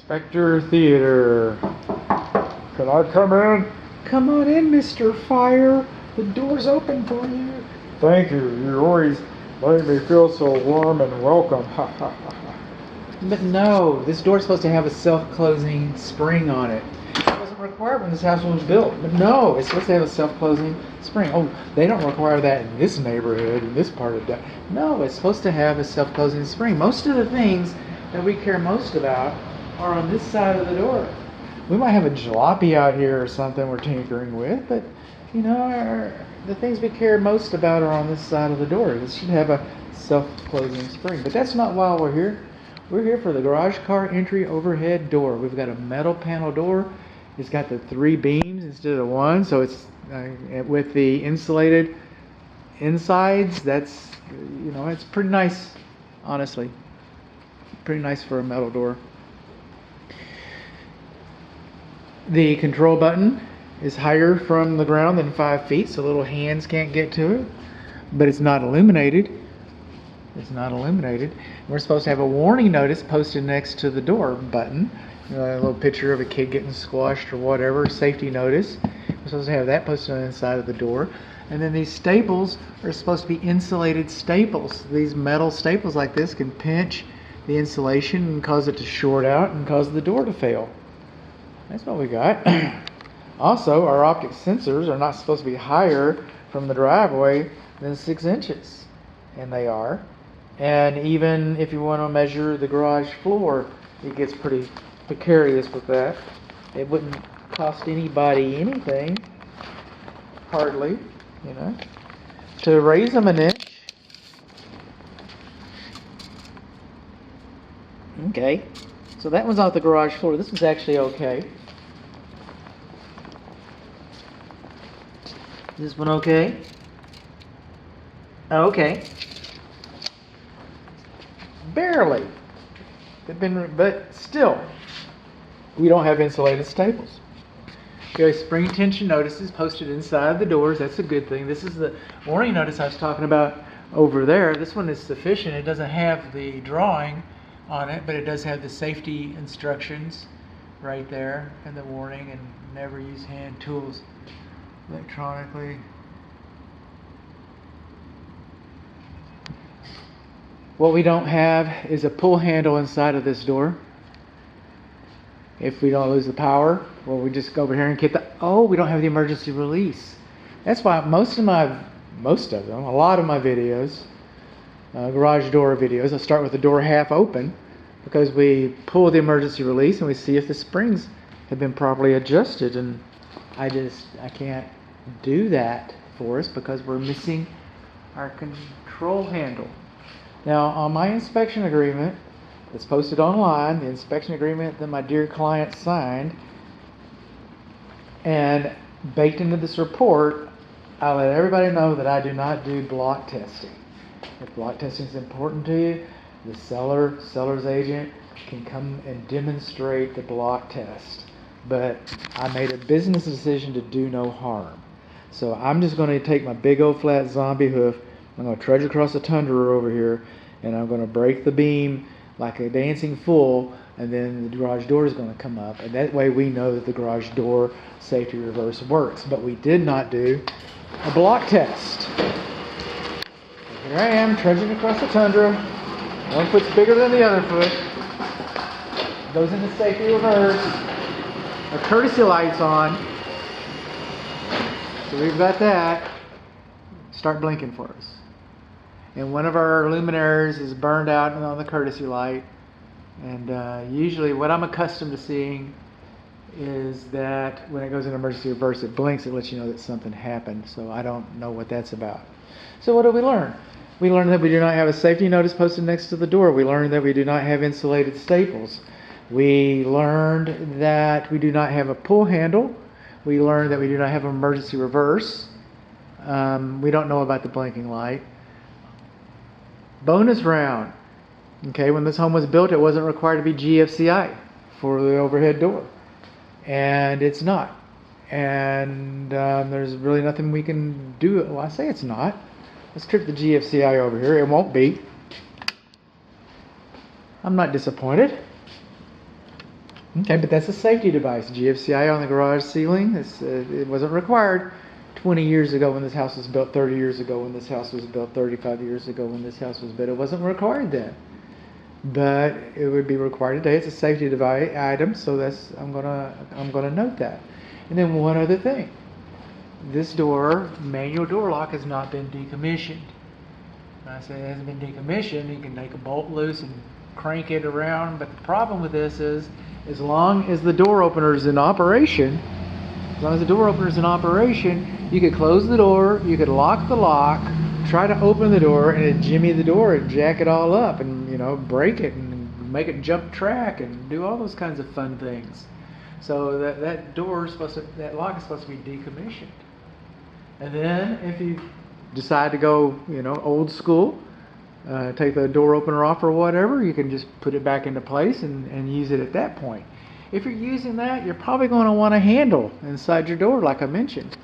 Spectre Theater. Can I come in? Come on in, Mr. Fire. The door's open for you. Thank you. You always make me feel so warm and welcome. Ha ha ha ha. But no, this door's supposed to have a self-closing spring on it. It wasn't required when this house was built. But no, it's supposed to have a self-closing spring. Oh, they don't require that in this neighborhood, in this part of the... No, it's supposed to have a self-closing spring. Most of the things that we care most about are on this side of the door. We might have a jalopy out here or something we're tinkering with, but you know, the things we care most about are on this side of the door. This should have a self-closing spring. But that's not why we're here. We're here for the garage car entry overhead door. We've got a metal panel door. It's got the 3 beams instead of 1, so it's with the insulated insides. That's, you know, it's pretty nice, honestly. Pretty nice for a metal door. The control button is higher from the ground than 5 feet, so little hands can't get to it. But it's not illuminated. It's not illuminated. We're supposed to have a warning notice posted next to the door button. A little picture of a kid getting squashed or whatever, safety notice. We're supposed to have that posted on the inside of the door. And then these staples are supposed to be insulated staples. These metal staples like this can pinch the insulation and cause it to short out and cause the door to fail. That's what we got. Also, our optic sensors are not supposed to be higher from the driveway than 6 inches. And they are. And even if you want to measure the garage floor, it gets pretty precarious with that. It wouldn't cost anybody anything, hardly, you know, to raise them an inch. Okay, so that one's off the garage floor. This one's actually okay. This one okay? Okay. Barely. But still, we don't have insulated staples. Okay, spring tension notices posted inside the doors. That's a good thing. This is the warning notice I was talking about over there. This one is sufficient. It doesn't have the drawing on it, but it does have the safety instructions right there and the warning, and never use hand tools electronically. What we don't have is a pull handle inside of this door. If we don't lose the power, well, we just go over here and get the... Oh, we don't have the emergency release. That's why a lot of my videos, garage door videos, I start with the door half open, because we pull the emergency release and we see if the springs have been properly adjusted. And I can't do that for us because we're missing our control handle. Now, on my inspection agreement that's posted online, the inspection agreement that my dear client signed, and baked into this report, I let everybody know that I do not do block testing. If block testing is important to you, the seller's agent can come and demonstrate the block test. But I made a business decision to do no harm. So I'm just going to take my big old flat zombie hoof. I'm going to trudge across the tundra over here, and I'm going to break the beam like a dancing fool, and then the garage door is going to come up. And that way we know that the garage door safety reverse works. But we did not do a block test. Here I am, trudging across the tundra. One foot's bigger than the other foot. Goes into safety reverse. Our courtesy light's on. So we've got that. Start blinking for us. And one of our luminaires is burned out on the courtesy light. And usually what I'm accustomed to seeing is that when it goes in emergency reverse, it blinks, it lets you know that something happened. So I don't know what that's about. So what did we learn? We learned that we do not have a safety notice posted next to the door. We learned that we do not have insulated staples. We learned that we do not have a pull handle. We learned that we do not have emergency reverse. We don't know about the blinking light. Bonus round. Okay, when this home was built, it wasn't required to be GFCI for the overhead door. And it's not. And there's really nothing we can do. Well, I say it's not. Let's trip the GFCI over here. It won't be. I'm not disappointed. Okay, but that's a safety device. GFCI on the garage ceiling. It wasn't required 20 years ago when this house was built, 30 years ago when this house was built, 35 years ago when this house was built. It wasn't required then. But it would be required today. It's a safety device item, so I'm gonna note that. And then one other thing. This manual door lock has not been decommissioned. When I say it hasn't been decommissioned, you can take a bolt loose and crank it around, but the problem with this is as long as the door opener is in operation, you could close the door, you could lock the lock, try to open the door, and it'd jimmy the door and jack it all up and, break it and make it jump track and do all those kinds of fun things. So that lock is supposed to be decommissioned. And then if you decide to go, old school, take the door opener off or whatever, you can just put it back into place and use it at that point. If you're using that, you're probably going to want a handle inside your door, like I mentioned.